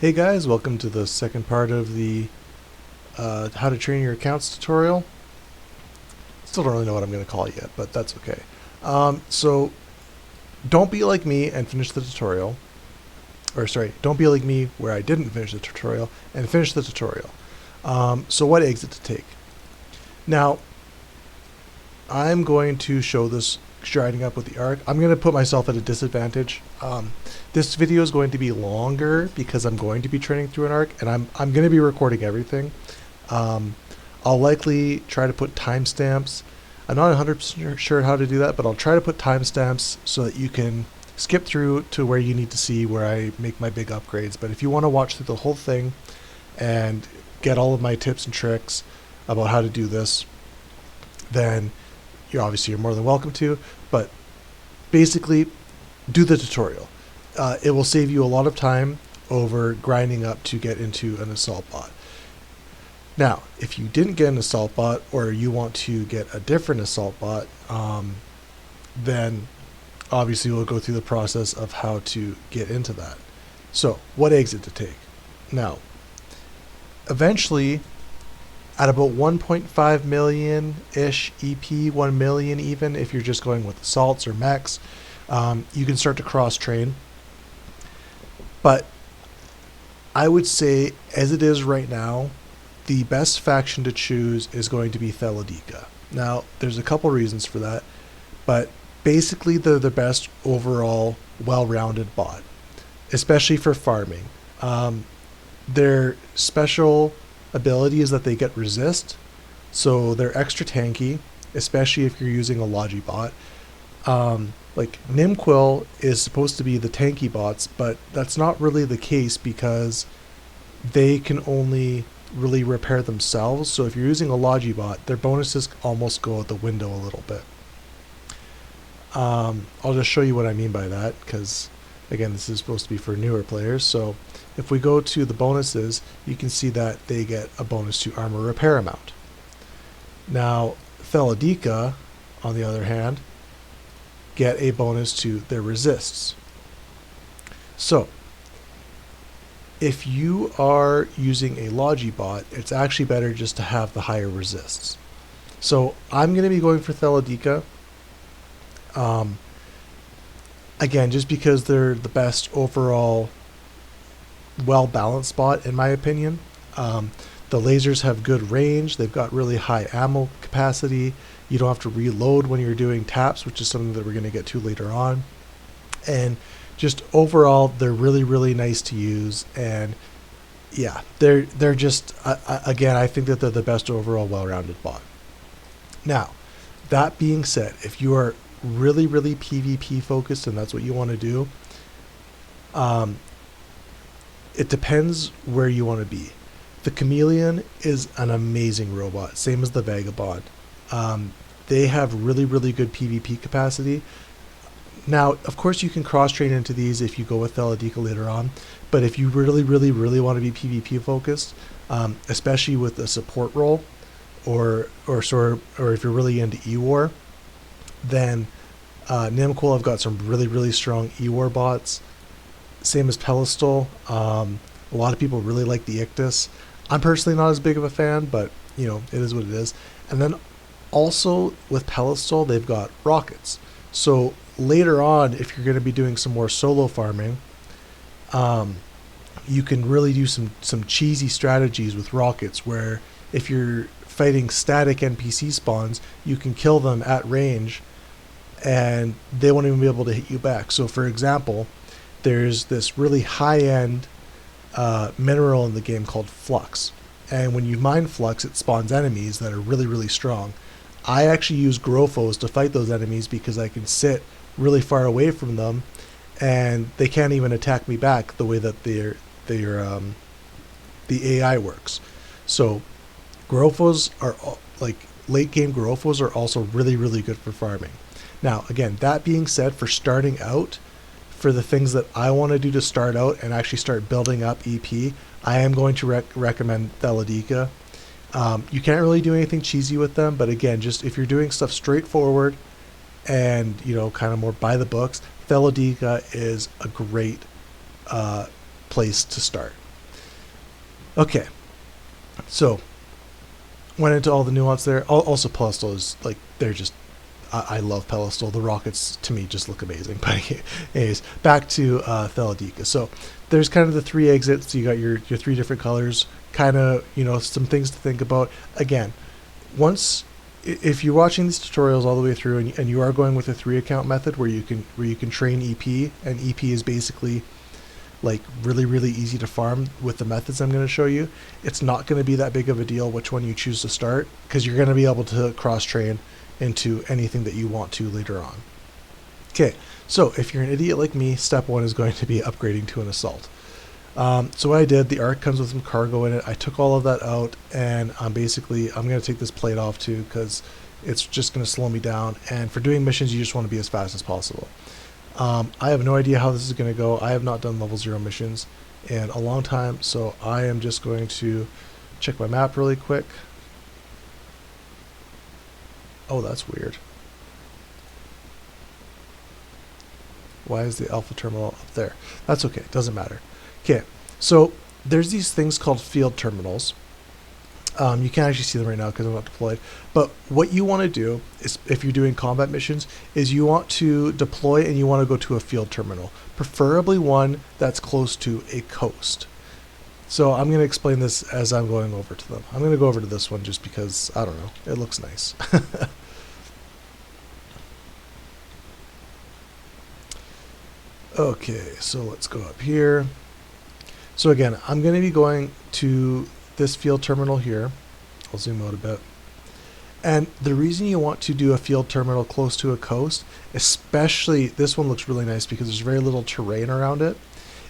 Hey guys, welcome to the second part of the how to train your accounts tutorial. Still don't really know what I'm going to call it yet, but that's okay. So don't be like me and finish the tutorial. Or sorry, don't be like me where I didn't finish the tutorial and finish the tutorial. So what exit to take? Now, I'm going to show this striding up with the arc. I'm going to put myself at a disadvantage. This video is going to be longer because I'm going to be training through an arc, and I'm going to be recording everything. I'll likely try to put timestamps. I'm not 100% sure how to do that, but I'll try to put timestamps so that you can skip through to where you need to see where I make my big upgrades. But if you want to watch through the whole thing and get all of my tips and tricks about how to do this, then you're more than welcome to. But basically, do the tutorial. It will save you a lot of time over grinding up to get into an assault bot. Now, if you didn't get an assault bot, or you want to get a different assault bot, then obviously we'll go through the process of how to get into that. So, what exit to take? Now, eventually, at about 1.5 million-ish EP, 1 million even, if you're just going with assaults or mechs, you can start to cross-train. But I would say, as it is right now, the best faction to choose is going to be Thelodika. Now, there's a couple reasons for that, but basically they're the best overall well-rounded bot, especially for farming. Their special ability is that they get resist, so they're extra tanky, especially if you're using a Logi bot. Like Nimquill is supposed to be the tanky bots, but that's not really the case because they can only really repair themselves. So if you're using a Logi bot, their bonuses almost go out the window a little bit. I'll just show you what I mean by that, because again, this is supposed to be for newer players. So if we go to the bonuses, you can see that they get a bonus to armor repair amount. Now, Thelodika, on the other hand, get a bonus to their resists. So, if you are using a Logi bot, it's actually better just to have the higher resists. So, I'm going to be going for Thelodika. Again, just because they're the best overall well-balanced bot, in my opinion. The lasers have good range. They've got really high ammo capacity. You don't have to reload when you're doing taps, which is something that we're going to get to later on. And just overall, they're really, really nice to use. And yeah, they're just, again, I think that they're the best overall well-rounded bot. Now, that being said, if you are really, really PvP focused and that's what you want to do, it depends where you want to be. The Chameleon is an amazing robot, same as the Vagabond. They have really, really good PvP capacity. Now, of course, you can cross-train into these if you go with Thelodika later on, but if you really, really, really want to be PvP focused, especially with a support role, or if you're really into E-War, then Nimquill have got some really, really strong E-War bots. Same as Pelistol. A lot of people really like the Ictus. I'm personally not as big of a fan, but you know, it is what it is. And then also with Pelistol, they've got rockets. So later on, if you're going to be doing some more solo farming, you can really do some cheesy strategies with rockets, where if you're fighting static NPC spawns, you can kill them at range and they won't even be able to hit you back. So for example, there's this really high-end mineral in the game called Flux. And when you mine Flux, it spawns enemies that are really, really strong. I actually use Grofos to fight those enemies because I can sit really far away from them and they can't even attack me back the way that the AI works. So Grofos are, like, late game Grofos are also really, really good for farming. Now, again, that being said, for starting out, for the things that I want to do to start out and actually start building up EP, I am going to recommend Thelodika. You can't really do anything cheesy with them, but again, just if you're doing stuff straightforward and, you know, kind of more by the books, Thelodika is a great place to start. Okay, so went into all the nuance there. Also, Pelestol is like they're just. I love Pelestol. The rockets to me just look amazing. But anyways, back to Thaladika. So there's kind of the three exits. You got your three different colors. Kind of some things to think about. Again, once if you're watching these tutorials all the way through and you are going with a 3-account method where you can train EP, and EP is basically like really easy to farm with the methods I'm going to show you, it's not going to be that big of a deal which one you choose to start, because you're going to be able to cross train into anything that you want to later on. Okay, so if you're an idiot like me, step 1 is going to be upgrading to an assault. So what I did, the Ark comes with some cargo in it. I took all of that out, and I'm going to take this plate off too, because it's just going to slow me down. And for doing missions, you just want to be as fast as possible. I have no idea how this is going to go. I have not done level 0 missions in a long time, so I am just going to check my map really quick. Oh, that's weird. Why is the alpha terminal up there? That's okay, doesn't matter. Okay, so there's these things called field terminals. You can't actually see them right now because I'm not deployed. But what you want to do is, if you're doing combat missions, is you want to deploy and you want to go to a field terminal, preferably one that's close to a coast. So I'm going to explain this as I'm going over to them. I'm going to go over to this one just because, I don't know, it looks nice. Okay, so let's go up here. So again, I'm going to be going to this field terminal here. I'll zoom out a bit. And the reason you want to do a field terminal close to a coast, especially this one looks really nice because there's very little terrain around it,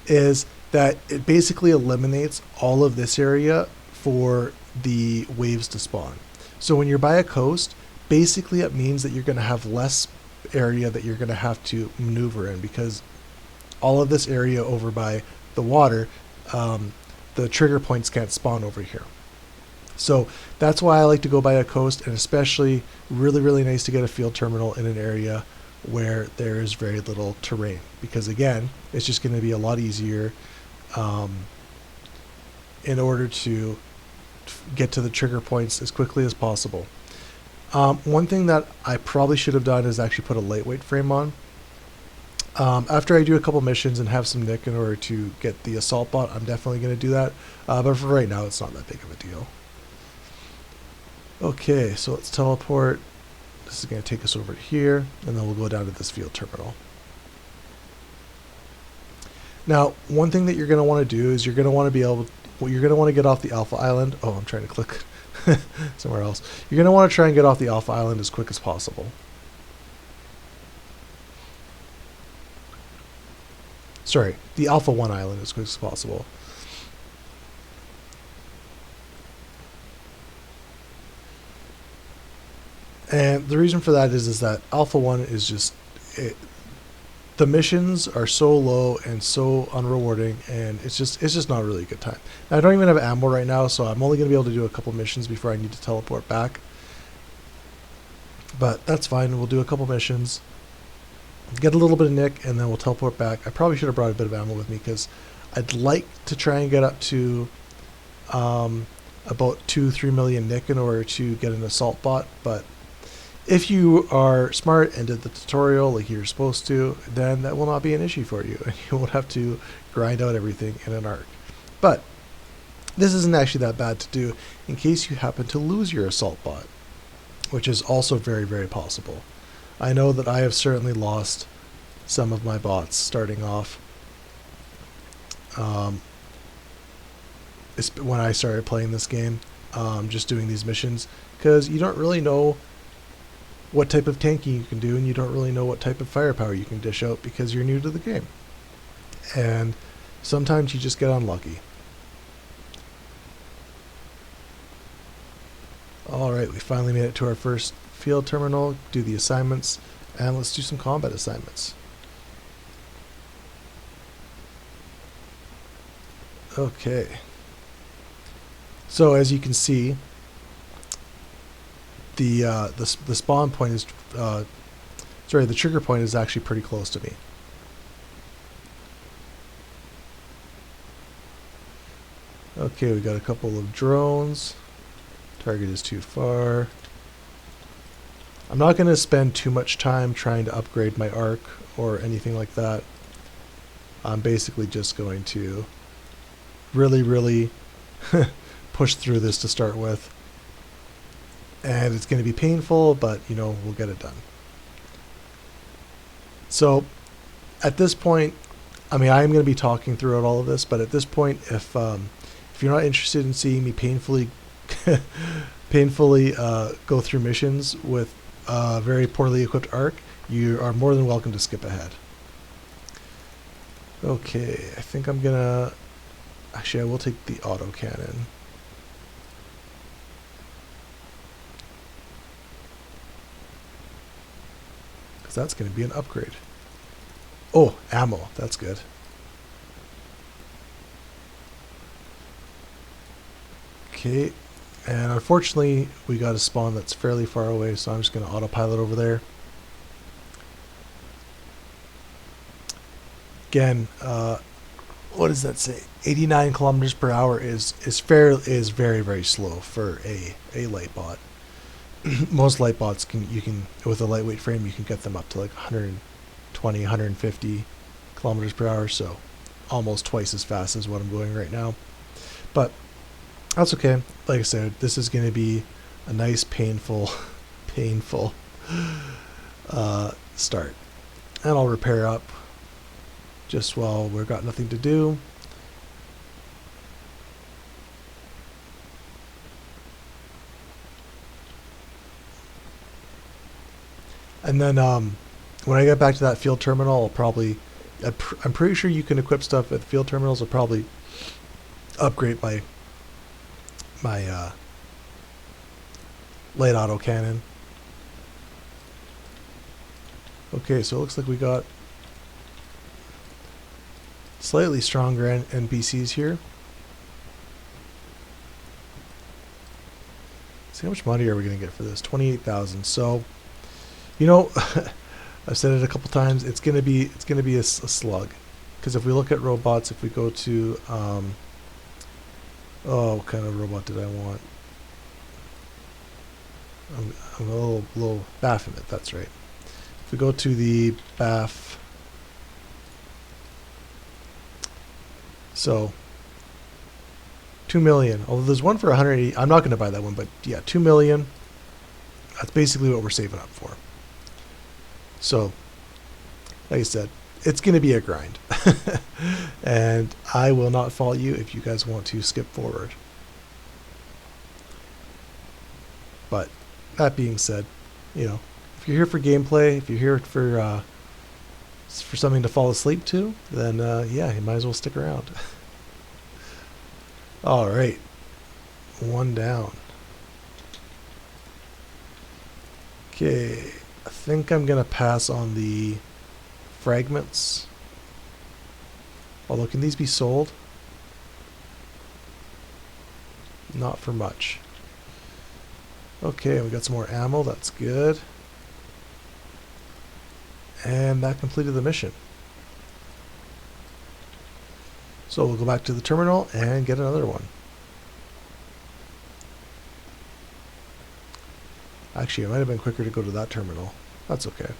is that it basically eliminates all of this area for the waves to spawn. So when you're by a coast, basically it means that you're going to have less area that you're going to have to maneuver in, because all of this area over by the water, the trigger points can't spawn over here. So that's why I like to go by a coast, and especially really nice to get a field terminal in an area where there is very little terrain, because again, it's just going to be a lot easier in order to get to the trigger points as quickly as possible. One thing that I probably should have done is actually put a lightweight frame on. After I do a couple missions and have some nick in order to get the assault bot, I'm definitely going to do that. But for right now, it's not that big of a deal. Okay, so let's teleport. This is going to take us over to here, and then we'll go down to this field terminal. Now, one thing that you're going to want to do is you're going to want to be able, you're going to want to get off the Alpha Island. Oh, I'm trying to click somewhere else. You're going to want to try and get off the Alpha Island as quick as possible. Sorry, the Alpha 1 Island as quick as possible. And the reason for that is that Alpha 1 is just, the missions are so low and so unrewarding, and it's just not really a good time. Now, I don't even have ammo right now, so I'm only going to be able to do a couple missions before I need to teleport back. But that's fine, we'll do a couple missions, get a little bit of nick, and then we'll teleport back. I probably should have brought a bit of ammo with me, because I'd like to try and get up to about 2-3 million nick in order to get an assault bot. But if you are smart and did the tutorial like you're supposed to, then that will not be an issue for you, and you won't have to grind out everything in an arc. But this isn't actually that bad to do in case you happen to lose your assault bot, which is also very possible. I know that I have certainly lost some of my bots starting off when I started playing this game, just doing these missions, because you don't really know what type of tanking you can do, and you don't really know what type of firepower you can dish out because you're new to the game. And sometimes you just get unlucky. Alright, we finally made it to our first field terminal, do the assignments, and let's do some combat assignments. Okay. So as you can see, the spawn point is, sorry, the trigger point is actually pretty close to me. Okay, we got a couple of drones. Target is too far. I'm not going to spend too much time trying to upgrade my arc or anything like that. I'm basically just going to really push through this to start with. And it's going to be painful, but, you know, we'll get it done. So, at this point, I mean, I'm going to be talking throughout all of this, but at this point, if you're not interested in seeing me painfully go through missions with a very poorly equipped arc, you are more than welcome to skip ahead. Okay, I think I'm gonna... Actually, I will take the autocannon. Because that's going to be an upgrade. Oh, ammo. That's good. Okay, and unfortunately, we got a spawn that's fairly far away, so I'm just going to autopilot over there. Again, what does that say? 89 kilometers per hour is very slow for a light bot. Most light bots you can with a lightweight frame you can get them up to like 120, 150 kilometers per hour, so almost twice as fast as what I'm going right now. But that's okay. Like I said, this is going to be a nice painful start, and I'll repair up just while we've got nothing to do. And then when I get back to that field terminal, I'll probably... I'm pretty sure you can equip stuff at field terminals. I'll probably upgrade my light autocannon. Okay, so it looks like we got slightly stronger NPCs here. See how much money are we going to get for this? 28,000. So, you know, I've said it a couple times. It's gonna be a slug, because if we look at robots, if we go to oh, what kind of robot did I want? I'm a little Baphomet. That's right. If we go to the Baph, so 2 million. Although there's one for 180. I'm not going to buy that one, but yeah, 2 million. That's basically what we're saving up for. So, like I said, it's going to be a grind. And I will not fault you if you guys want to skip forward. But that being said, you know, if you're here for gameplay, if you're here for something to fall asleep to, then yeah, you might as well stick around. All right, one down. Okay, I think I'm gonna pass on the fragments. Although, can these be sold? Not for much. Okay, we got some more ammo. That's good. And that completed the mission. So we'll go back to the terminal and get another one. Actually, it might have been quicker to go to that terminal. That's okay.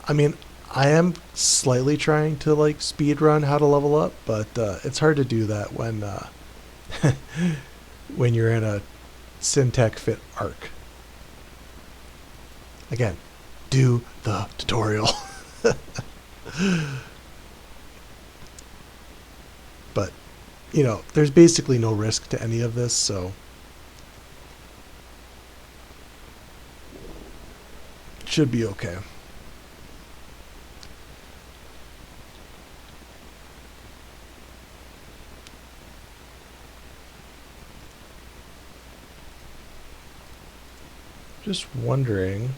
I mean, I am slightly trying to like speed run how to level up, but it's hard to do that when when you're in a Syntech Fit arc. Again, do the tutorial. But, you know, there's basically no risk to any of this, so it should be okay. Just wondering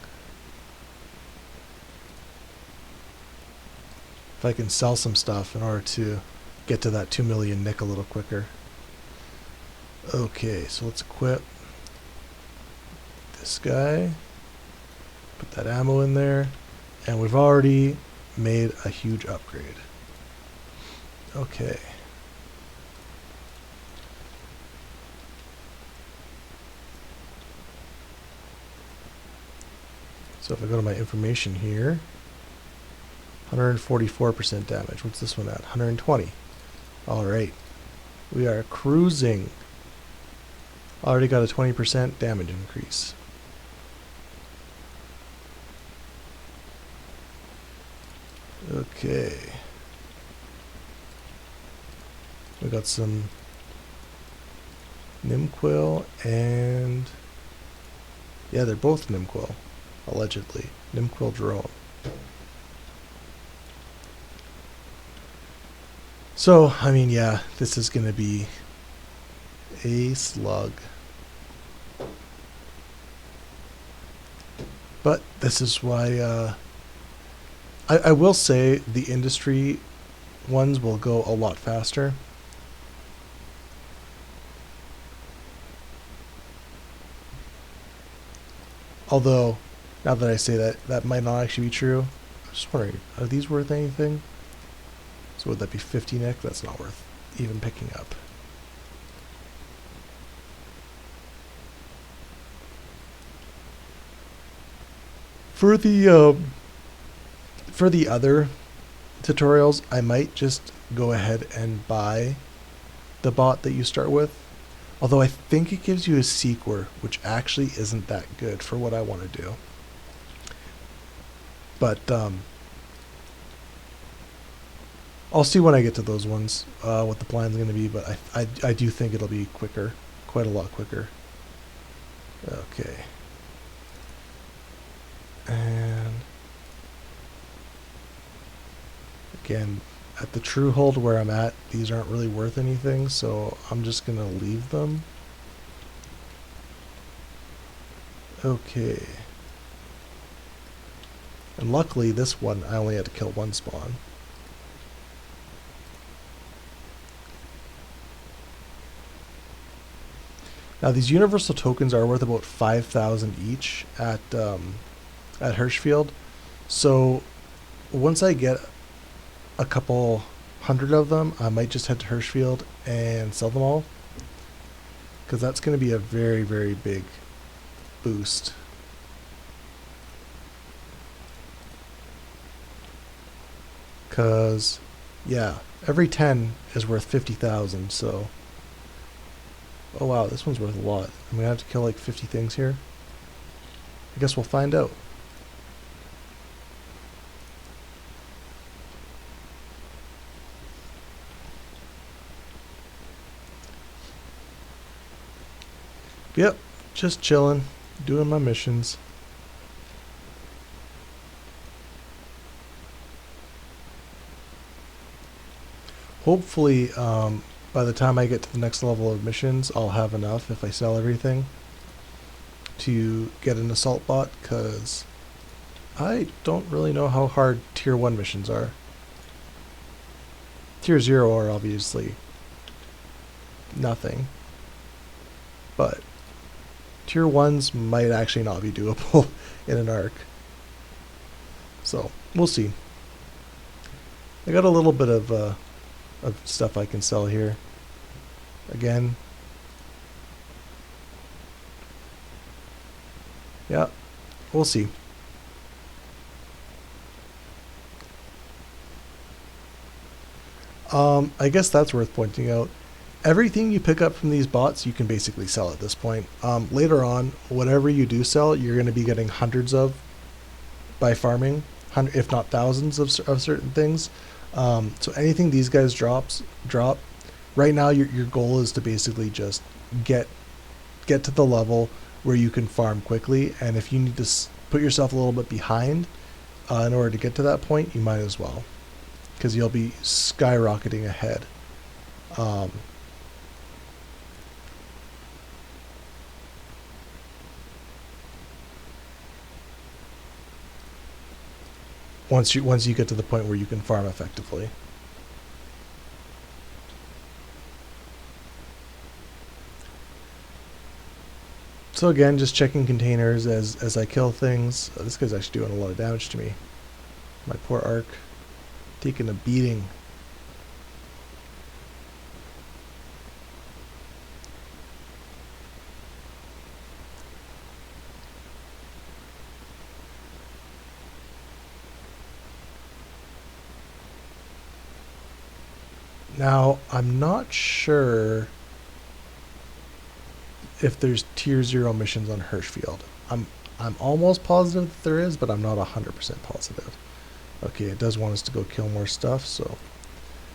if I can sell some stuff in order to get to that 2 million nick a little quicker. Okay, so let's equip this guy, put that ammo in there, and we've already made a huge upgrade. Okay. So if I go to my information here, 144% damage. What's this one at? 120. All right. We are cruising. Already got a 20% damage increase. Okay. We got some Nimquill and... yeah, they're both Nimquill, allegedly. Nimquill drone. So, I mean, yeah, this is going to be a slug. But this is why, I will say the industry ones will go a lot faster. Although, now that I say that, that might not actually be true. I'm just wondering, are these worth anything? So would that be 50 Nick? That's not worth even picking up. For the other tutorials, I might just go ahead and buy the bot that you start with. Although I think it gives you a sequer, which actually isn't that good for what I want to do. But I'll see when I get to those ones what the plan's going to be, but I do think it'll be quicker, quite a lot quicker. Okay. And again, at the true hold where I'm at, these aren't really worth anything, so I'm just going to leave them. Okay. And luckily, this one, I only had to kill one spawn. Now, these universal tokens are worth about 5,000 each at Hirschfield. So once I get a couple hundred of them, I might just head to Hirschfield and sell them all, because that's going to be a very, very big boost. Because, yeah, every 10 is worth 50,000, so... oh wow, this one's worth a lot. I'm going to have to kill like 50 things here. I guess we'll find out. Yep, just chilling, doing my missions. Hopefully, by the time I get to the next level of missions, I'll have enough, if I sell everything, to get an assault bot, because I don't really know how hard tier 1 missions are. Tier 0 are obviously nothing, but tier 1s might actually not be doable in an arc. So, we'll see. I got a little bit of stuff I can sell here. Again. Yeah, we'll see. I guess that's worth pointing out. Everything you pick up from these bots, you can basically sell at this point. Later on, whatever you do sell, you're going to be getting hundreds of by farming, if not thousands of certain things. So anything these guys drop. Right now, your goal is to basically just get to the level where you can farm quickly, and if you need to put yourself a little bit behind in order to get to that point, you might as well, because you'll be skyrocketing ahead. Once you get to the point where you can farm effectively. So again, just checking containers as I kill things. This guy's actually doing a lot of damage to me. My poor arc. Taking a beating. Now, I'm not sure if there's tier 0 missions on Hirschfield. I'm almost positive that there is, but I'm not 100% positive. Okay, it does want us to go kill more stuff, so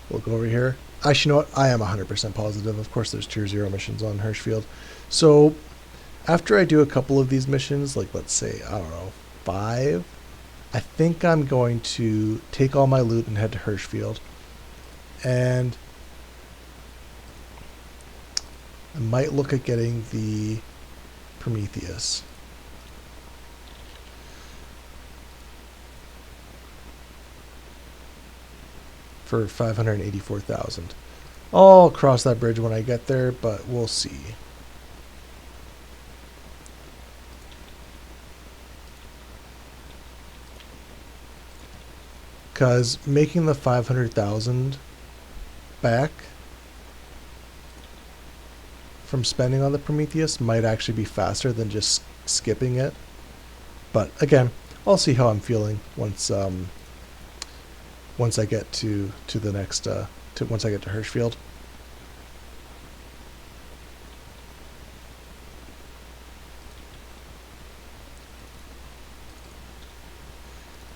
we'll go over here. Actually, you know what? I am 100% positive. Of course, there's tier 0 missions on Hirschfield. So, after I do a couple of these missions, like let's say, I don't know, 5, I think I'm going to take all my loot and head to Hirschfield. And I might look at getting the Prometheus. For 584,000. I'll cross that bridge when I get there, but we'll see. Because making the 500,000 back from spending on the Prometheus might actually be faster than just skipping it. But again, I'll see how I'm feeling once I get to the next once I get to Hirschfield.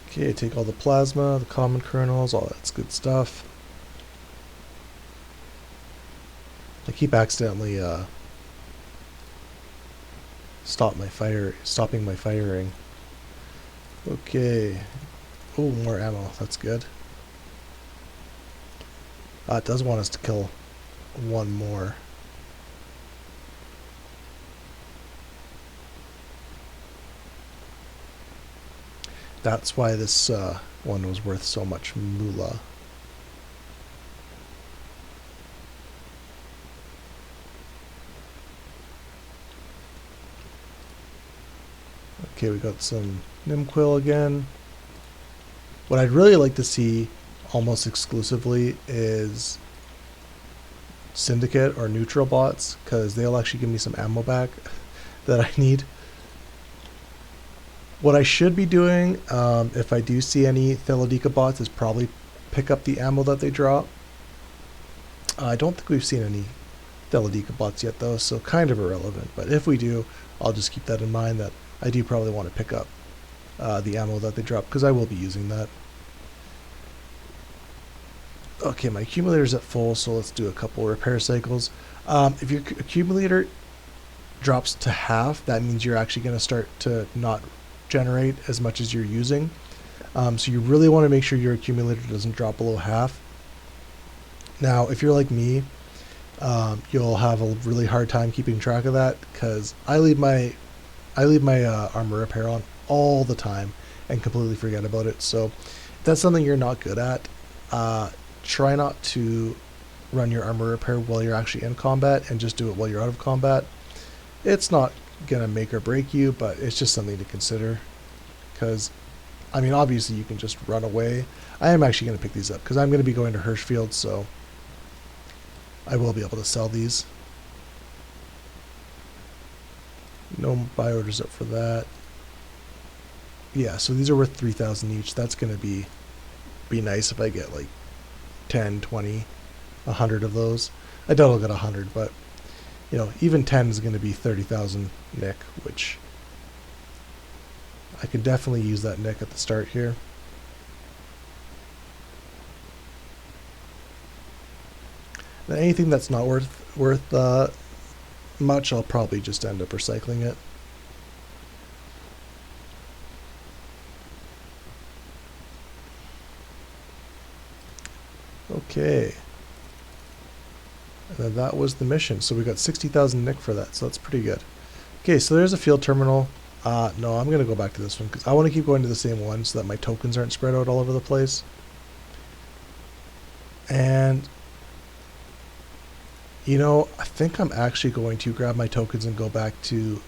Okay, take all the plasma, the common kernels, all that's good stuff. I keep accidentally stopping my firing. Okay. Oh, more ammo. That's good. It does want us to kill one more. That's why this one was worth so much moolah. Okay, we got some Nimquill again. What I'd really like to see almost exclusively is Syndicate or Neutral bots, because they'll actually give me some ammo back that I need. What I should be doing, if I do see any Thelodika bots, is probably pick up the ammo that they drop. I don't think we've seen any Thelodika bots yet though, so kind of irrelevant. But if we do, I'll just keep that in mind that I do probably want to pick up the ammo that they drop, because I will be using that. Okay, my accumulator's at full, so let's do a couple repair cycles. If your accumulator drops to half, that means you're actually going to start to not generate as much as you're using. So you really want to make sure your accumulator doesn't drop below half. Now, if you're like me, you'll have a really hard time keeping track of that, because I leave my armor repair on all the time and completely forget about it. So if that's something you're not good at, try not to run your armor repair while you're actually in combat, and just do it while you're out of combat. It's not gonna make or break you, but it's just something to consider, because I mean, obviously you can just run away. I am actually going to pick these up because I'm going to be going to Hirschfield, so I will be able to sell these. No buy orders up for that. Yeah, so these are worth 3,000 each. That's going to be nice if I get like 10, 20, 100 of those. I doubt I'll get 100, but you know, even 10 is going to be 30,000 nick, which I can definitely use that nick at the start here. Now, anything that's not worth much, I'll probably just end up recycling it. Okay. And then that was the mission. So we got 60,000 nick for that, so that's pretty good. Okay, so there's a field terminal. No, I'm going to go back to this one because I want to keep going to the same one so that my tokens aren't spread out all over the place. And, you know, I think I'm actually going to grab my tokens and go back to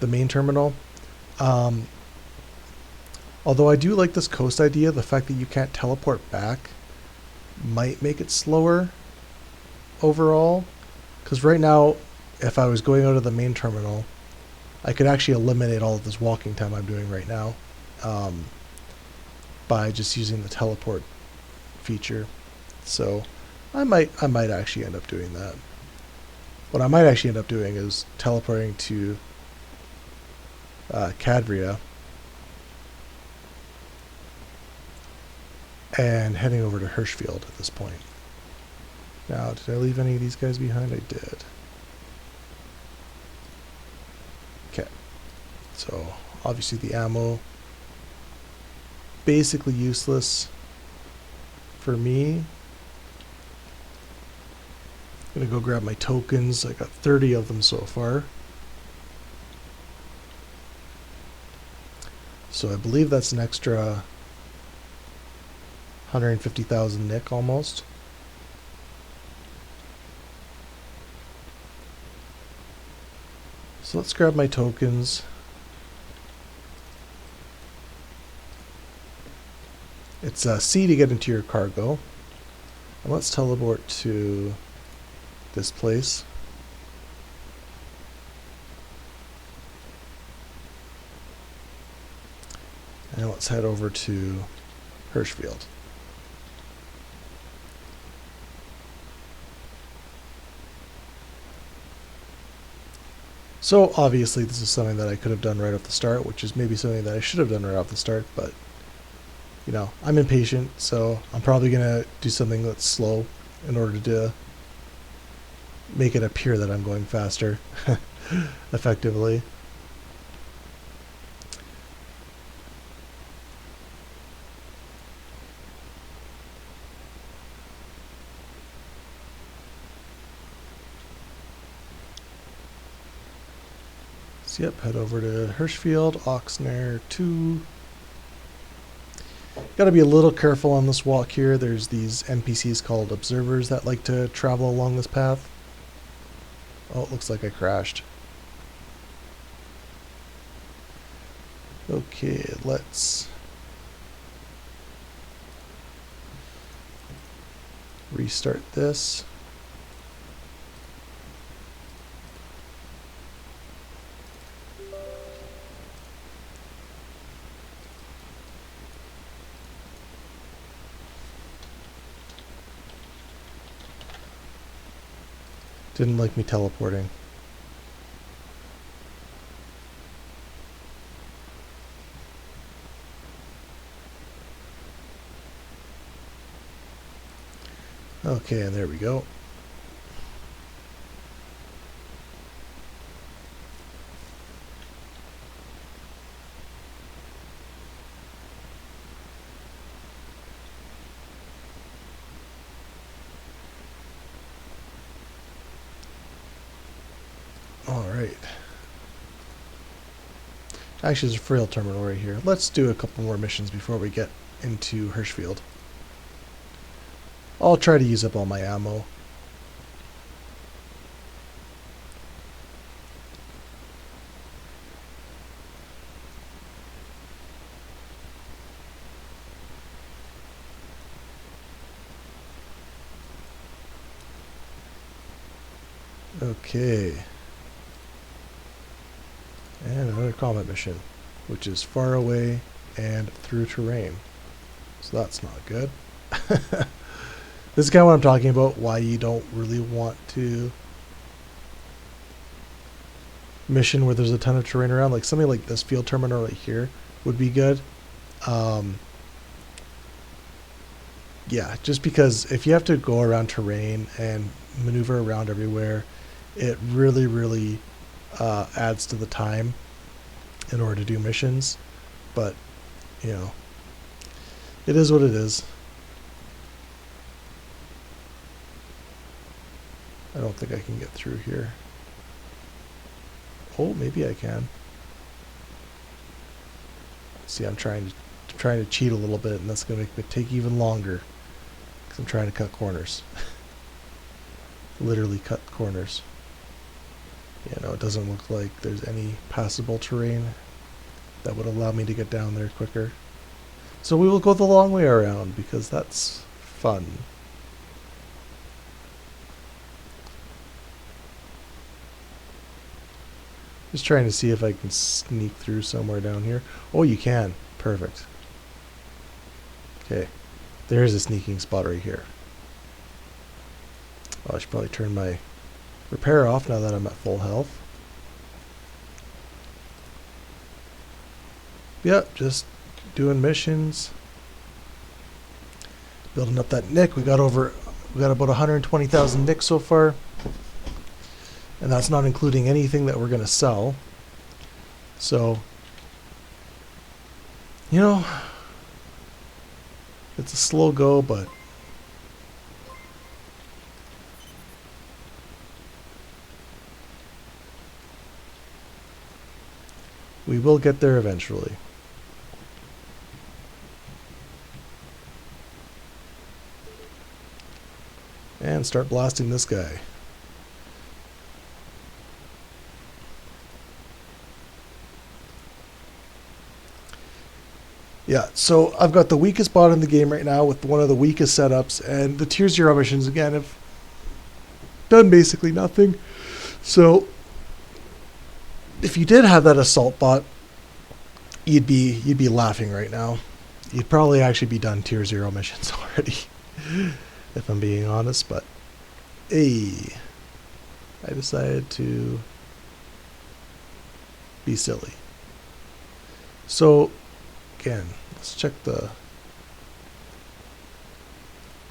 the main terminal. I'll Although I do like this coast idea, the fact that you can't teleport back might make it slower overall. Because right now, if I was going out of the main terminal, I could actually eliminate all of this walking time I'm doing right now by just using the teleport feature. So I might actually end up doing that. What I might actually end up doing is teleporting to Cadria and heading over to Hirschfield at this point. Now, did I leave any of these guys behind? I did. Okay. So, obviously the ammo, basically useless for me. I'm gonna go grab my tokens. I got 30 of them so far. So I believe that's an extra 150,000 Nick almost. So let's grab my tokens. It's C to get into your cargo. And let's teleport to this place. And let's head over to Hirschfield. So obviously this is something that I could have done right off the start, which is maybe something that I should have done right off the start, but you know, I'm impatient, so I'm probably gonna do something that's slow in order to make it appear that I'm going faster effectively. So yep, head over to Hirschfield, Oxnard 2. Gotta be a little careful on this walk here. There's these NPCs called observers that like to travel along this path. Oh, it looks like I crashed. Okay, let's restart this. Didn't like me teleporting. Okay, and there we go. Alright. Actually, there's a frail terminal right here. Let's do a couple more missions before we get into Hirschfield. I'll try to use up all my ammo. Okay. And another combat mission, which is far away and through terrain. So that's not good. This is kind of what I'm talking about, why you don't really want to mission where there's a ton of terrain around. Like something like this field terminal right here would be good. Yeah, just because if you have to go around terrain and maneuver around everywhere, it really adds to the time in order to do missions. But, you know, it is what it is. I don't think I can get through here. Oh, maybe I can. See, I'm trying to cheat a little bit, and that's going to make it take even longer because I'm trying to cut corners. Literally cut corners. You know, it doesn't look like there's any passable terrain that would allow me to get down there quicker. So we will go the long way around because that's fun. Just trying to see if I can sneak through somewhere down here. Oh, you can. Perfect. Okay. There's a sneaking spot right here. Oh, I should probably turn my repair off now that I'm at full health. Yep, just doing missions. Building up that nick. We got about 120,000 nick so far. And that's not including anything that we're going to sell. So, you know, it's a slow go, but we will get there eventually. And start blasting this guy. Yeah, so I've got the weakest bot in the game right now with one of the weakest setups, and the tier 0 missions again have done basically nothing. So if you did have that assault bot, you'd be laughing right now. You'd probably actually be done tier 0 missions already, if I'm being honest, but hey, I decided to be silly. So again, let's check the.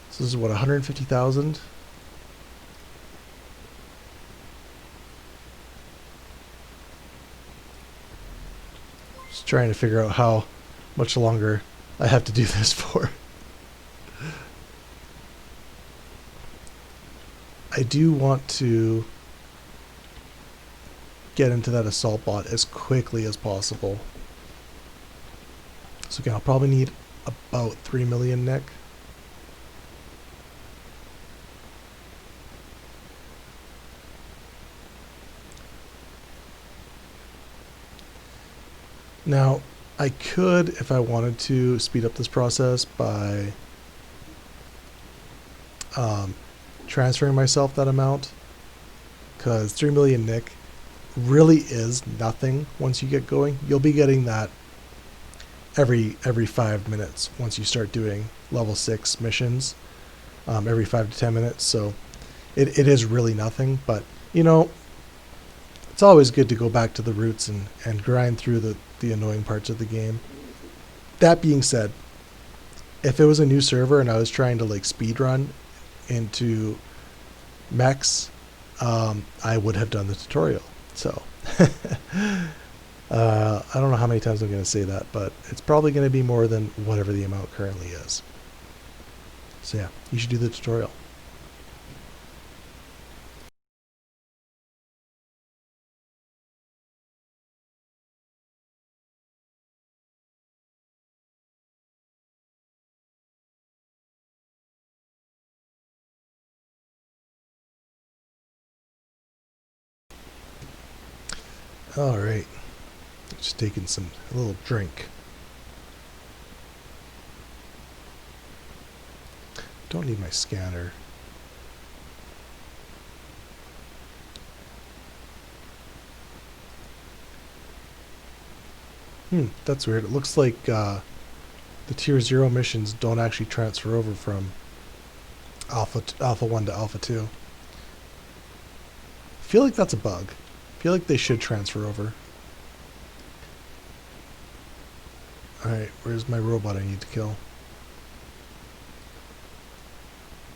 This is what, 150,000? Just trying to figure out how much longer I have to do this for. I do want to get into that assault bot as quickly as possible. So again, I'll probably need about 3 million nick. Now, I could, if I wanted to, speed up this process by transferring myself that amount, because 3 million nick really is nothing once you get going. You'll be getting that every 5 minutes once you start doing level 6 missions, every 5 to 10 minutes. So it is really nothing, but you know, it's always good to go back to the roots and grind through the annoying parts of the game. That being said, if it was a new server and I was trying to like speed run into mechs, I would have done the tutorial. So I don't know how many times I'm going to say that, but it's probably going to be more than whatever the amount currently is. So yeah, you should do the tutorial. All right, just taking a little drink. Don't need my scanner. That's weird. It looks like the tier 0 missions don't actually transfer over from alpha 1 to alpha 2. I feel like that's a bug. I feel like they should transfer over. Alright, where's my robot I need to kill?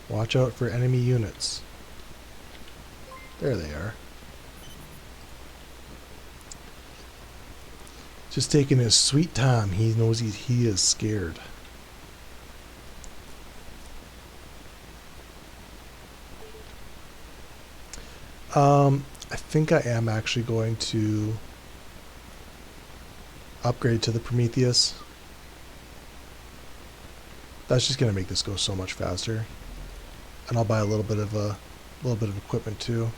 Watch out for enemy units. There they are. Just taking his sweet time. He knows he is scared. I think I am actually going to upgrade to the Prometheus. That's just going to make this go so much faster. And I'll buy a little bit of equipment too.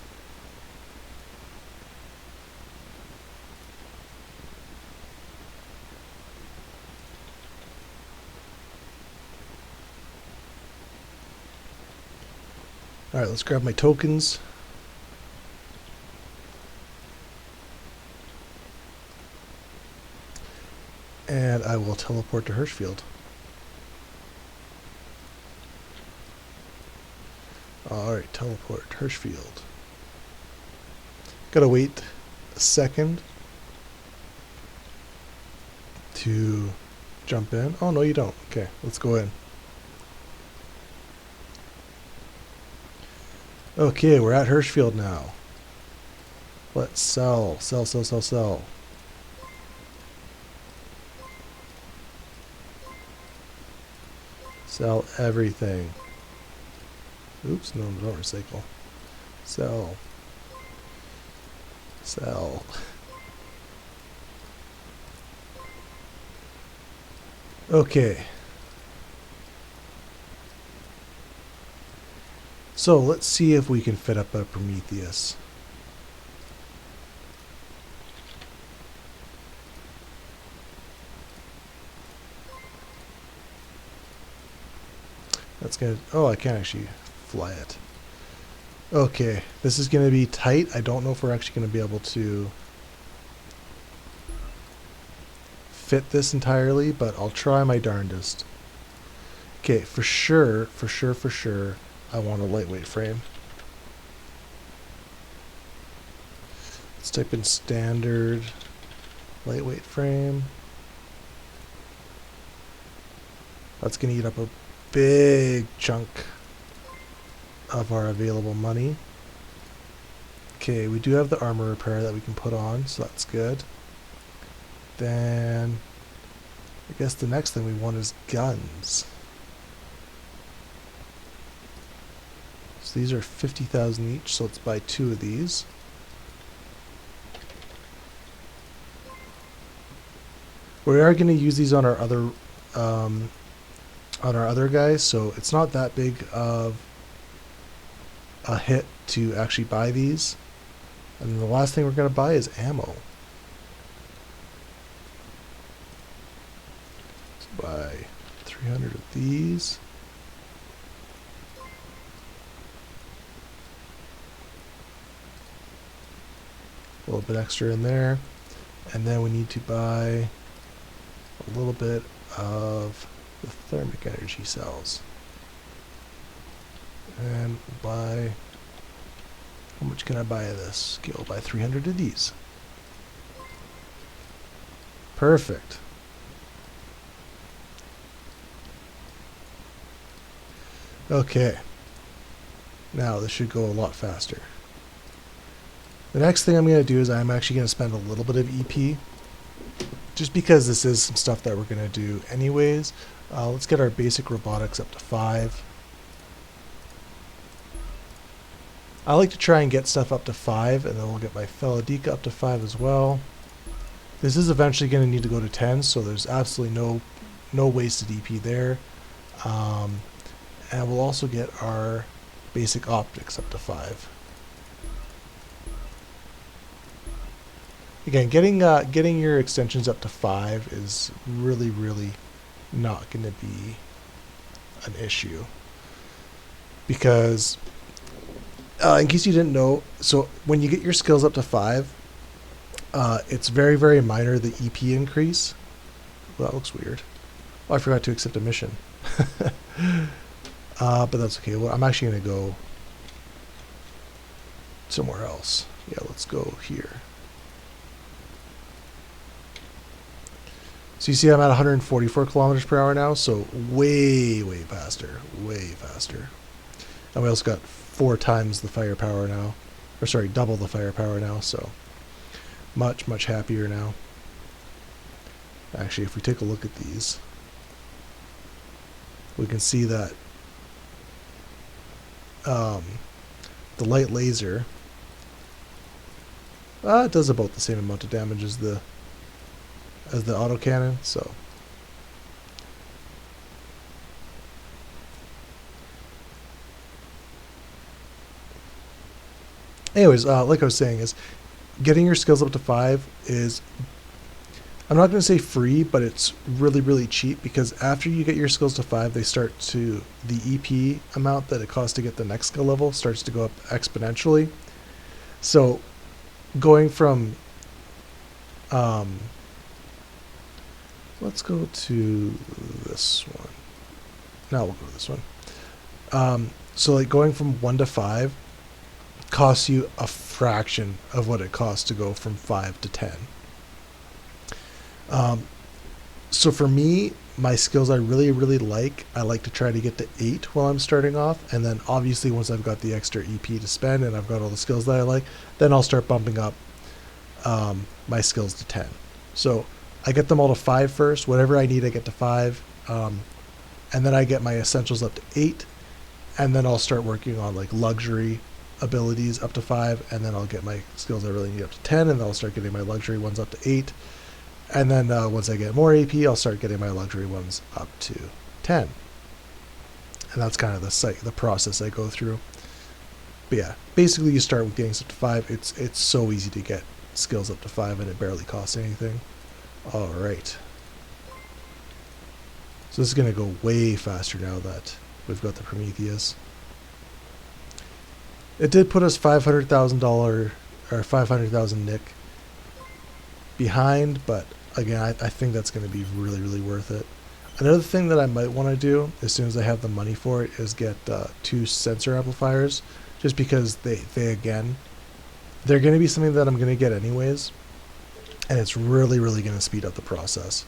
All right, let's grab my tokens. And I will teleport to Hirschfield. Alright, teleport to Hirschfield. Gotta wait a second to jump in. Oh, no, you don't. Okay, let's go in. Okay, we're at Hirschfield now. Let's sell. Sell, sell, sell, sell. Sell everything. Oops, no, don't recycle. Sell. Sell. Okay. So let's see if we can fit up a Prometheus. That's gonna, oh, I can't actually fly it. Okay, this is gonna be tight. I don't know if we're actually gonna be able to fit this entirely, but I'll try my darndest. Okay, for sure, I want a lightweight frame. Let's type in standard lightweight frame. That's gonna eat up a big chunk of our available money. Okay, we do have the armor repair that we can put on, so that's good. Then I guess the next thing we want is guns. So these are 50,000 each, so let's buy 2 of these. We are going to use these on our other guys, so it's not that big of a hit to actually buy these. And then the last thing we're going to buy is ammo. Let's buy 300 of these. A little bit extra in there. And then we need to buy a little bit of the thermic energy cells. And buy, how much can I buy of this? Okay, I'll buy 300 of these. Perfect. Okay. Now this should go a lot faster. The next thing I'm going to do is I'm actually going to spend a little bit of EP. Just because this is some stuff that we're going to do anyways. Let's get our basic robotics up to 5. I like to try and get stuff up to 5, and then we'll get my Feladica up to 5 as well. This is eventually going to need to go to 10, so there's absolutely no wasted EP there. And we'll also get our basic optics up to 5. Again, getting your extensions up to 5 is really not going to be an issue, because in case you didn't know, so when you get your skills up to 5, it's very minor, the EP increase. Well, that looks weird. Oh, I forgot to accept a mission. But that's okay. Well, I'm actually going to go somewhere else. Yeah, let's go here. So you see I'm at 144 kilometers per hour now, so way faster, And we also got 4 times the firepower now, or sorry, double the firepower now, so much happier now. Actually, if we take a look at these, we can see that the light laser it does about the same amount of damage as the autocannon, so anyways, like I was saying, is getting your skills up to 5 is I'm not going to say free, but it's really, really cheap, because after you get your skills to 5, they start to, the EP amount that it costs to get the next skill level starts to go up exponentially. So going from, let's go to this one. No, we'll go to this one. So like going from 1 to 5 costs you a fraction of what it costs to go from 5 to 10. So for me, my skills I really, really like, I like to try to get to 8 while I'm starting off. And then obviously once I've got the extra EP to spend and I've got all the skills that I like, then I'll start bumping up my skills to 10. So I get them all to 5 first. Whatever I need, I get to 5. And then I get my essentials up to 8. And then I'll start working on like luxury abilities up to 5. And then I'll get my skills I really need up to 10. And then I'll start getting my luxury ones up to 8. And then once I get more AP, I'll start getting my luxury ones up to 10. And that's kind of the process I go through. But yeah, basically you start with getting up to 5. It's so easy to get skills up to 5, and it barely costs anything. All right. So this is going to go way faster now that we've got the Prometheus. It did put us $500,000 or 500,000 nick behind, but again, I think that's going to be really, really worth it. Another thing that I might want to do as soon as I have the money for it is get 2 sensor amplifiers, just because they're going to be something that I'm going to get anyways, and it's really, really going to speed up the process.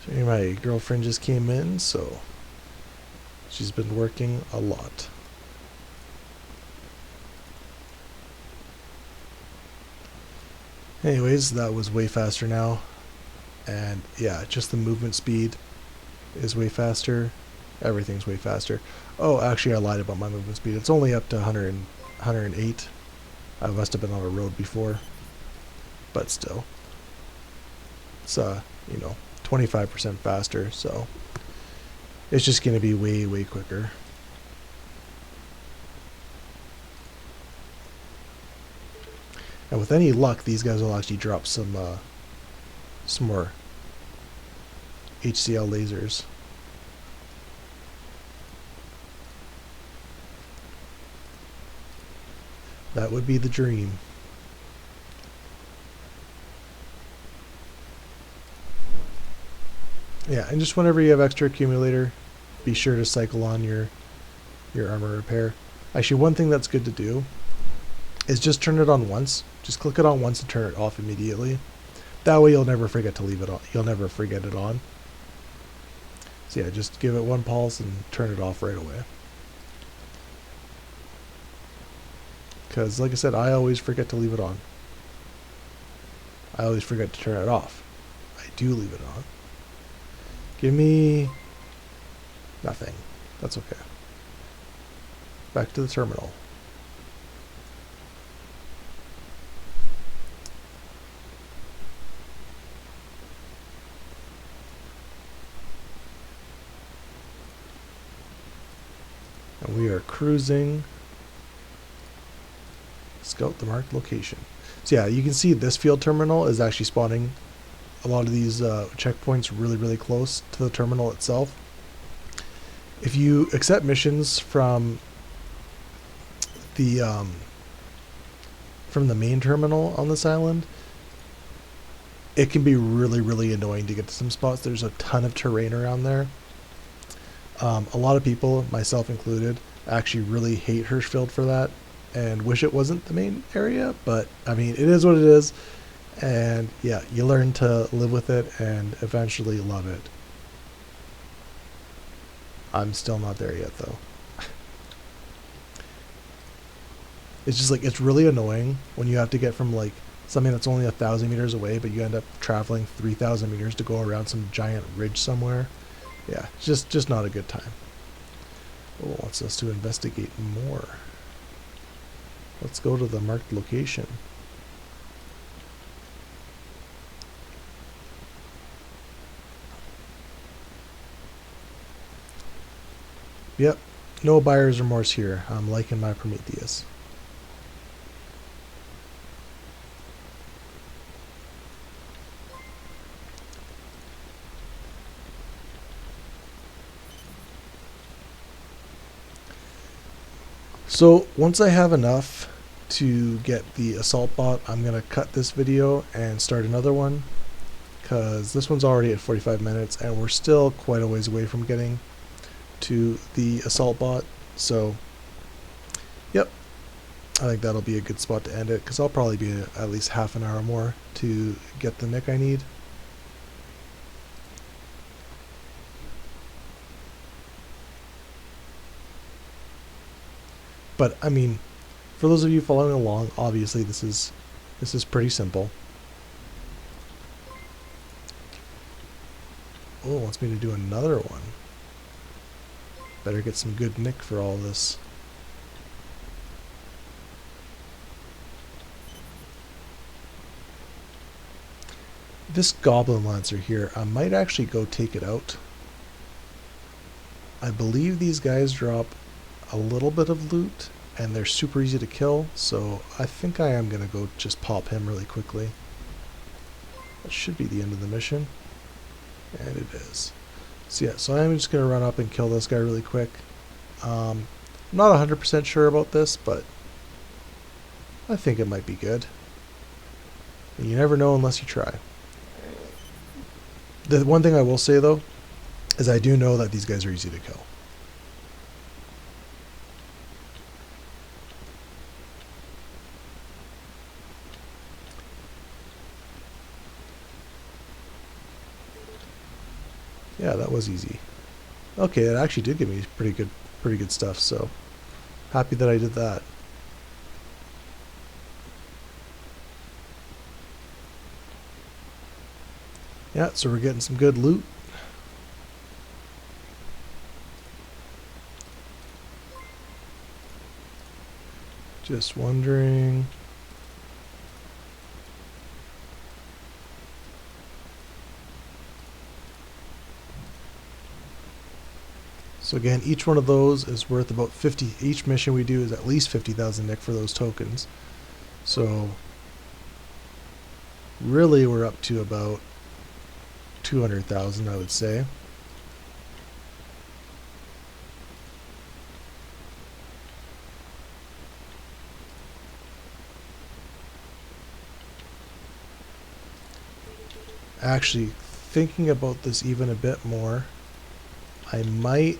So my girlfriend just came in, so she's been working a lot. Anyways, that was way faster now. And yeah, just the movement speed is way faster. Everything's way faster. Oh, actually I lied about my movement speed. It's only up to 108. I must have been on a road before. But still. It's, 25% faster, so it's just going to be way, way quicker. And with any luck, these guys will actually drop some more HCL lasers. That would be the dream. Yeah, and just whenever you have extra accumulator, be sure to cycle on your armor repair. Actually, one thing that's good to do is just turn it on once. Just click it on once and turn it off immediately. That way you'll never forget to leave it on. You'll never forget it on. So yeah, just give it one pulse and turn it off right away. Because like I said, I always forget to leave it on. I always forget to turn it off. I do leave it on. Give me nothing. That's okay. Back to the terminal. And we are cruising. Scout the marked location. So yeah, you can see this field terminal is actually spawning a lot of these checkpoints really, really close to the terminal itself. If you accept missions from the main terminal on this island, it can be really, really annoying to get to some spots. There's a ton of terrain around there. A lot of people, myself included, actually really hate Hirschfeld for that and wish it wasn't the main area, but I mean, it is what it is. And yeah, you learn to live with it and eventually love it. I'm still not there yet though. It's just like, it's really annoying when you have to get from like something that's only 1,000 meters away, but you end up traveling 3,000 meters to go around some giant ridge somewhere. Yeah, just not a good time. Oh, it wants us to investigate more. Let's go to the marked location. Yep, no buyer's remorse here. I'm liking my Prometheus. So once I have enough to get the assault bot, I'm going to cut this video and start another one, because this one's already at 45 minutes and we're still quite a ways away from getting to the assault bot. So yep, I think that'll be a good spot to end it, because I'll probably be at least half an hour more to get the nick I need. But I mean, for those of you following along, obviously this is pretty simple. Oh, it wants me to do another one. Better get some good nick for all this. This Goblin Lancer here, I might actually go take it out. I believe these guys drop a little bit of loot and they're super easy to kill, so I think I am going to go just pop him really quickly. That should be the end of the mission. And it is. So yeah, so I'm just going to run up and kill this guy really quick. I'm not 100% sure about this, but I think it might be good. And you never know unless you try. The one thing I will say though, is I do know that these guys are easy to kill. Yeah, that was easy. Okay, it actually did give me pretty good stuff, so happy that I did that. Yeah, so we're getting some good loot. Just wondering. So again, each one of those is worth about 50. Each mission we do is at least 50,000 nick for those tokens. So really we're up to about 200,000, I would say. Actually, thinking about this even a bit more, I might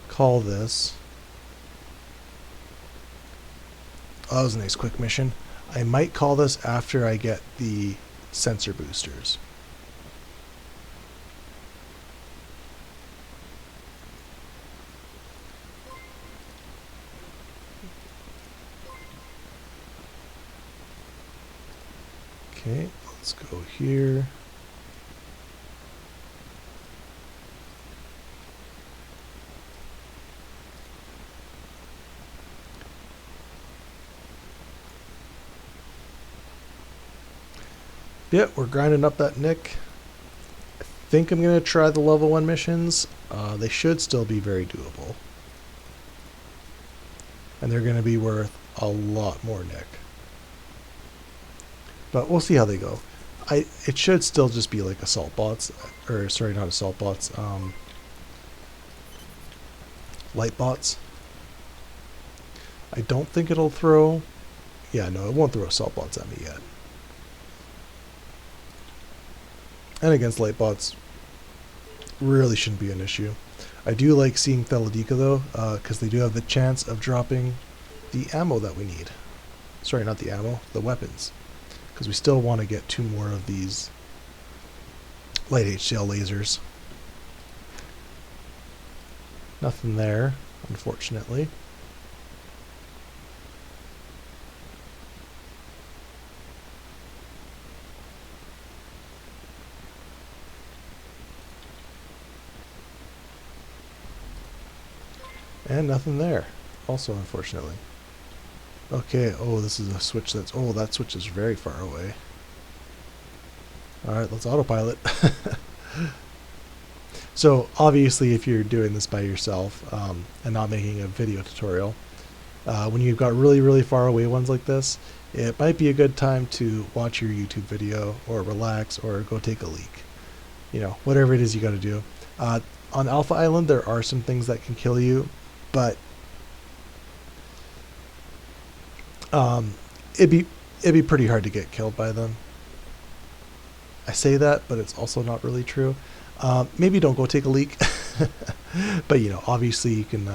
call this. Oh, that was a nice quick mission. I might call this after I get the sensor boosters. Okay, let's go here. Yep, we're grinding up that nick. I think I'm going to try the level 1 missions. They should still be very doable. And they're going to be worth a lot more nick. But we'll see how they go. It should still just be like assault bots, or sorry, not assault bots, light bots. I don't think it'll throw, yeah, no, it won't throw assault bots at me yet. And against light bots, really shouldn't be an issue. I do like seeing Thelodika though, because they do have the chance of dropping the ammo that we need. Sorry, not the ammo, the weapons. Because we still want to get 2 more of these light HCL lasers. Nothing there, unfortunately. And nothing there, also unfortunately. Okay, oh, this is a switch that's... Oh, that switch is very far away. Alright, let's autopilot. So, obviously, if you're doing this by yourself and not making a video tutorial, when you've got really, really far away ones like this, it might be a good time to watch your YouTube video or relax or go take a leak. You know, whatever it is you got to do. On Alpha Island, there are some things that can kill you, but it'd be pretty hard to get killed by them. I say that, but it's also not really true. Maybe don't go take a leak, but you know, obviously you can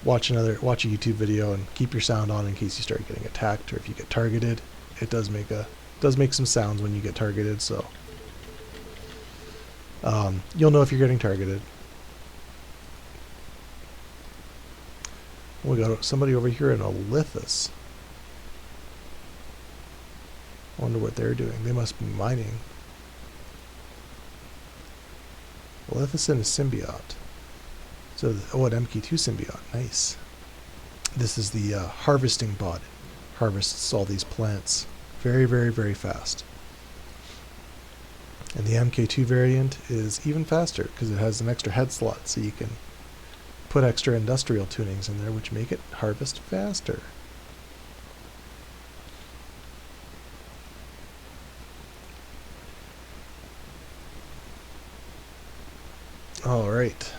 watch a YouTube video and keep your sound on in case you start getting attacked or if you get targeted. It does make some sounds when you get targeted, so you'll know if you're getting targeted. We got somebody over here in Olythus. I wonder what they're doing. They must be mining. Olythus and a symbiote. So, an MK2 symbiote. Nice. This is the harvesting bot. Harvests all these plants very, very, very fast. And the MK2 variant is even faster because it has an extra head slot, so you can put extra industrial tunings in there, which make it harvest faster. All right.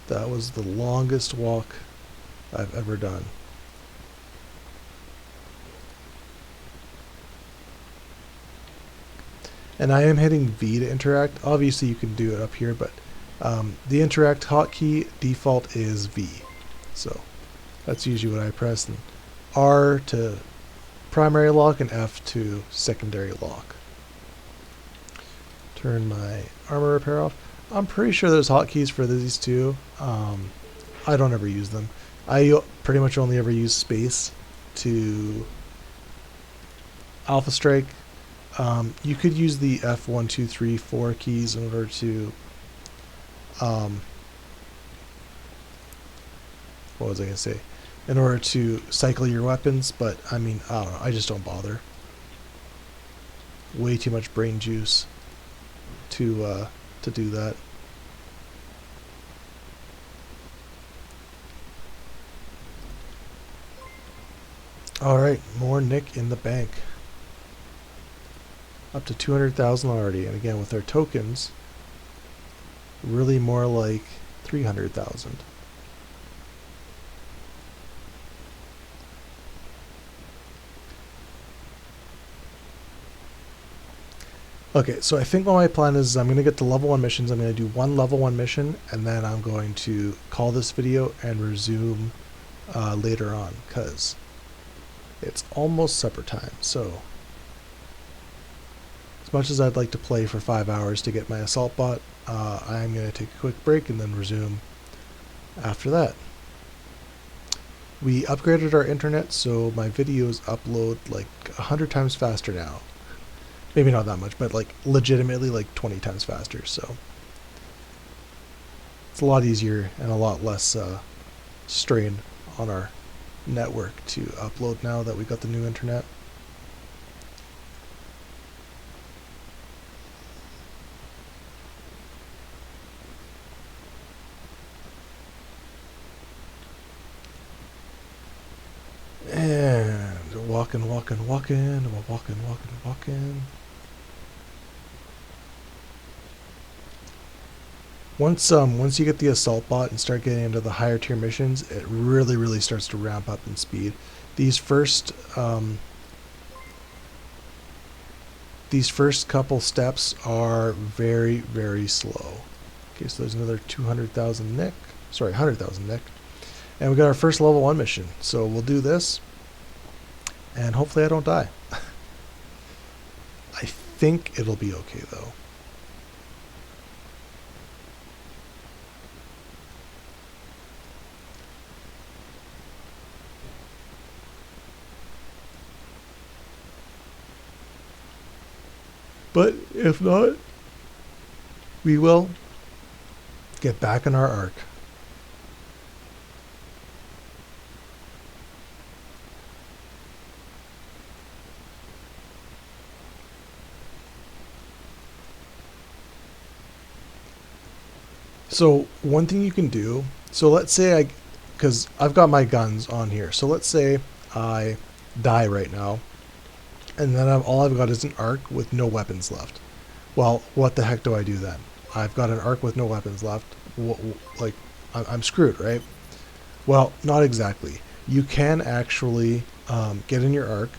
That was the longest walk I've ever done. And I am hitting V to interact. Obviously you can do it up here, but the interact hotkey default is V. So that's usually what I press. And R to primary lock and F to secondary lock. Turn my armor repair off. I'm pretty sure there's hotkeys for these two. I don't ever use them. I pretty much only ever use space to alpha strike. You could use the F1, 2, 3, 4 keys in order to what was I going to say? In order to cycle your weapons, but I mean, I don't know. I just don't bother. Way too much brain juice to do that. Alright, more Nick in the bank. Up to 200,000 already, and again with our tokens, really more like 300,000. Okay, so I think what my plan is I'm going to get to level 1 missions. I'm going to do one level 1 mission, and then I'm going to call this video and resume later on, because it's almost supper time. So, as much as I'd like to play for 5 hours to get my assault bot, I'm going to take a quick break and then resume after that. We upgraded our internet, so my videos upload like 100 times faster now. Maybe not that much, but like legitimately like 20 times faster, so it's a lot easier and a lot less strain on our network to upload now that we got the new internet. And walking. Once you get the assault bot and start getting into the higher tier missions, it really starts to ramp up in speed. These first couple steps are very slow. Okay, so there's another 200,000 Nick. Sorry, 100,000 Nick. And we got our first level 1 mission. So we'll do this, and hopefully I don't die. I think it'll be okay though. But if not, we will get back on our arc. So one thing you can do, so let's say because I've got my guns on here. So let's say I die right now, and then all I've got is an arc with no weapons left. Well, what the heck do I do then? I've got an arc with no weapons left. Like, I'm screwed, right? Well, not exactly. You can actually get in your arc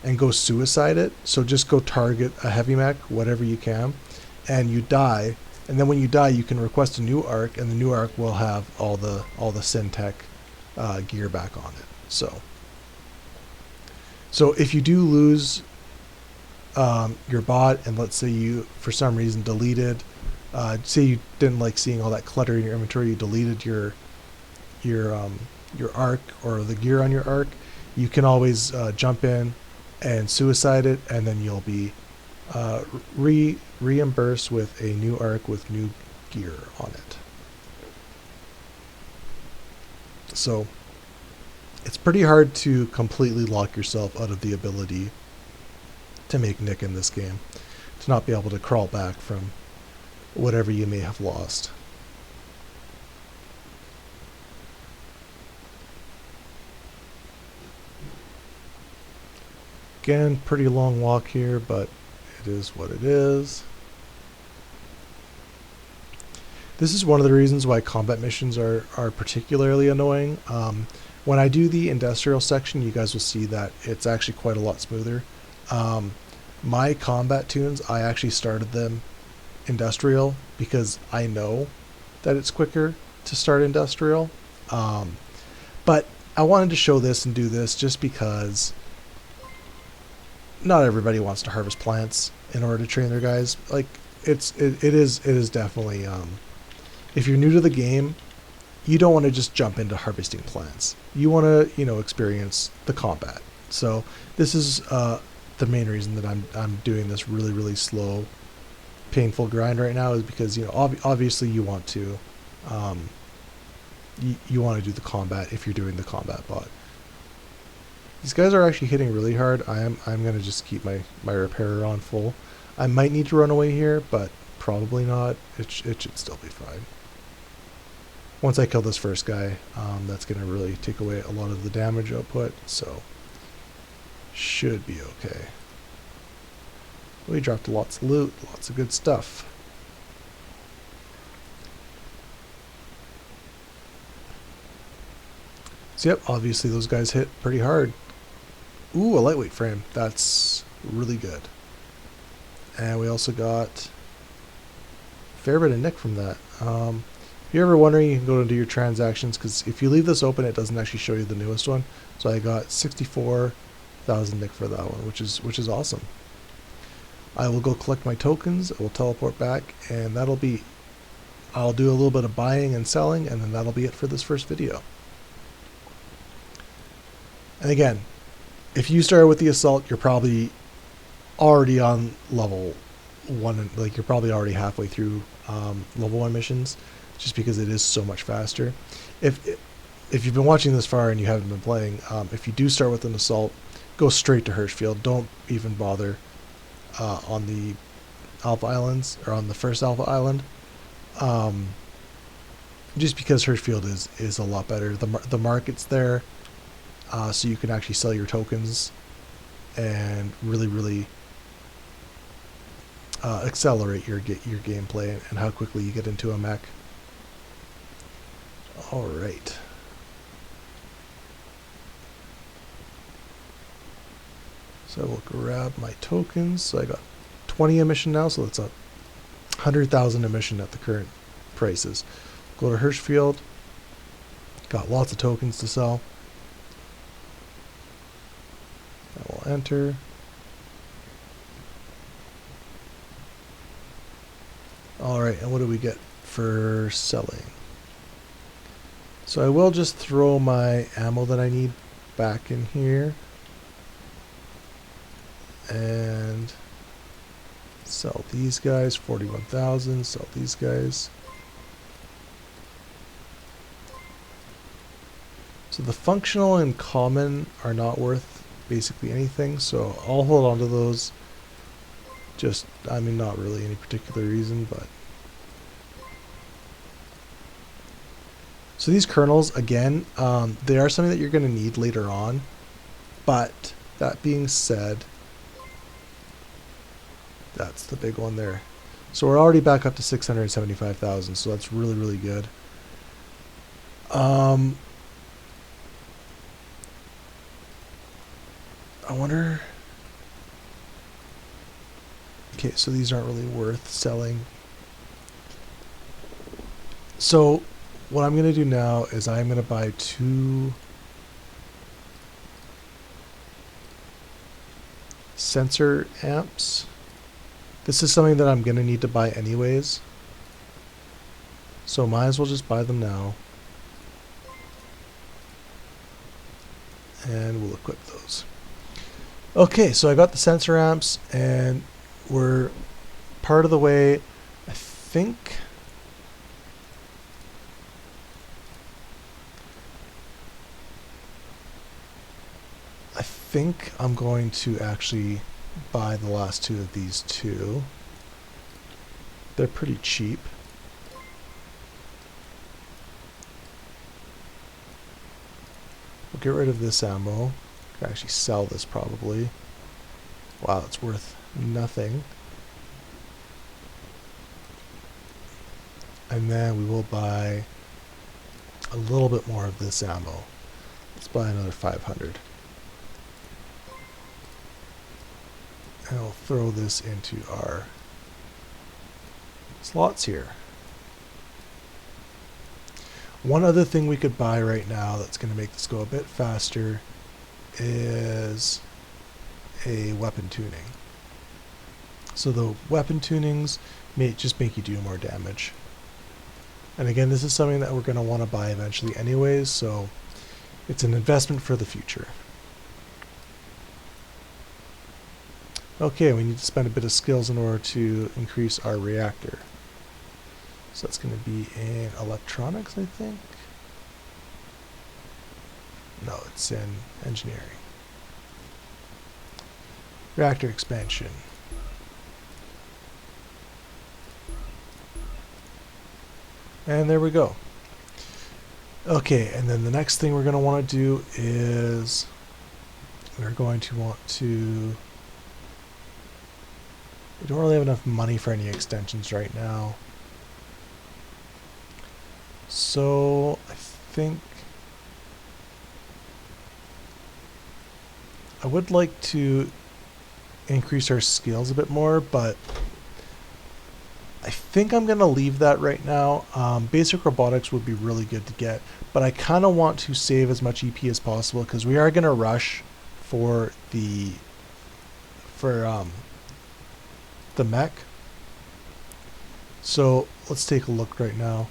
and go suicide it. So just go target a heavy mech, whatever you can, and you die. And then when you die, you can request a new arc, and the new arc will have all the Syntech gear back on it. So if you do lose your bot, and let's say you for some reason deleted, say you didn't like seeing all that clutter in your inventory, you deleted your arc or the gear on your arc, you can always jump in and suicide it, and then you'll be reimbursed with a new arc with new gear on it. So it's pretty hard to completely lock yourself out of the ability to make Nick in this game, to not be able to crawl back from whatever you may have lost. Again, pretty long walk here, but it is what it is. This is one of the reasons why combat missions are particularly annoying. When I do the industrial section, you guys will see that it's actually quite a lot smoother. My combat tunes, I actually started them industrial because I know that it's quicker to start industrial. But I wanted to show this and do this just because not everybody wants to harvest plants in order to train their guys. Like it is definitely if you're new to the game, you don't want to just jump into harvesting plants. You want to, experience the combat. So this is the main reason that I'm doing this really slow, painful grind right now, is because obviously you want to you want to do the combat if you're doing the combat bot. These guys are actually hitting really hard. I'm gonna just keep my repairer on full. I might need to run away here, but probably not. It should still be fine. Once I kill this first guy, that's gonna really take away a lot of the damage output, so should be okay. We dropped lots of loot, lots of good stuff. So yep, obviously those guys hit pretty hard. Ooh, a lightweight frame. That's really good. And we also got a fair bit of nick from that. If you're ever wondering, you can go into your transactions, because if you leave this open, it doesn't actually show you the newest one. So I got 64,000 nick for that one, which is awesome. I will go collect my tokens. I will teleport back, and I'll do a little bit of buying and selling, and then that'll be it for this first video. And again, if you started with the assault, you're probably already on level 1, like you're probably already halfway through level 1 missions, just because it is so much faster. If you've been watching this far and you haven't been playing, if you do start with an assault, go straight to Hirschfield. Don't even bother on the Alpha Islands, or on the first Alpha Island, just because Hirschfield is a lot better. The market's there, so you can actually sell your tokens and really accelerate your gameplay and how quickly you get into a mech. All right. So I will grab my tokens. So I got 20 emission now, so that's 100,000 emission at the current prices. Go to Hirschfield. Got lots of tokens to sell. I will enter. Alright, and what do we get for selling? So I will just throw my ammo that I need back in here. And Sell these guys, 41,000. Sell these guys. So the functional and common are not worth basically anything, so I'll hold on to those. Just, I mean, not really any particular reason, but. So these kernels, again, they are something that you're going to need later on, but that being said, that's the big one there. So we're already back up to 675,000, so that's really, really good. I wonder. Okay, so these aren't really worth selling. So what I'm going to do now is I'm going to buy 2 sensor amps. This is something that I'm going to need to buy anyways, so might as well just buy them now. And we'll equip those. Okay, so I got the sensor amps, and we're part of the way. I think I'm going to actually buy the last 2 of these 2. They're pretty cheap. We'll get rid of this ammo. Could actually sell this probably. Wow, it's worth nothing. And then we will buy a little bit more of this ammo. Let's buy another 500. And I'll throw this into our slots here. One other thing we could buy right now that's going to make this go a bit faster is a weapon tuning. So the weapon tunings may just make you do more damage. And again, this is something that we're going to want to buy eventually anyways, so it's an investment for the future. Okay, we need to spend a bit of skills in order to increase our reactor. So that's going to be in electronics, I think. No, it's in engineering. Reactor expansion. And there we go. Okay, and then the next thing we're going to want to do is we're going to want to... We don't really have enough money for any extensions right now. So I think I would like to increase our skills a bit more, but I think I'm going to leave that right now. Basic robotics would be really good to get, but I kind of want to save as much EP as possible because we are going to rush for the mech. So let's take a look right now.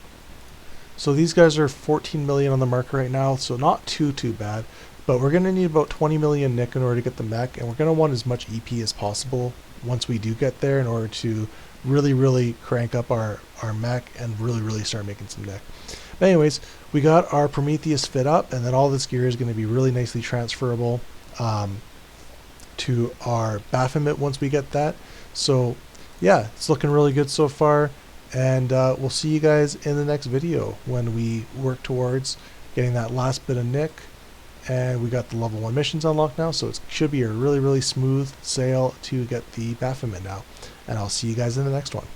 So these guys are 14 million on the market right now, so not too bad, but we're going to need about 20 million nick in order to get the mech, and we're going to want as much EP as possible once we do get there in order to really crank up our mech and really start making some nick. But anyways, we got our Prometheus fit up, and then all this gear is going to be really nicely transferable to our Baphomet once we get that. So yeah, it's looking really good so far, and we'll see you guys in the next video when we work towards getting that last bit of nick. And we got the level 1 missions unlocked now, so it should be a really smooth sail to get the Baphomet now. And I'll see you guys in the next one.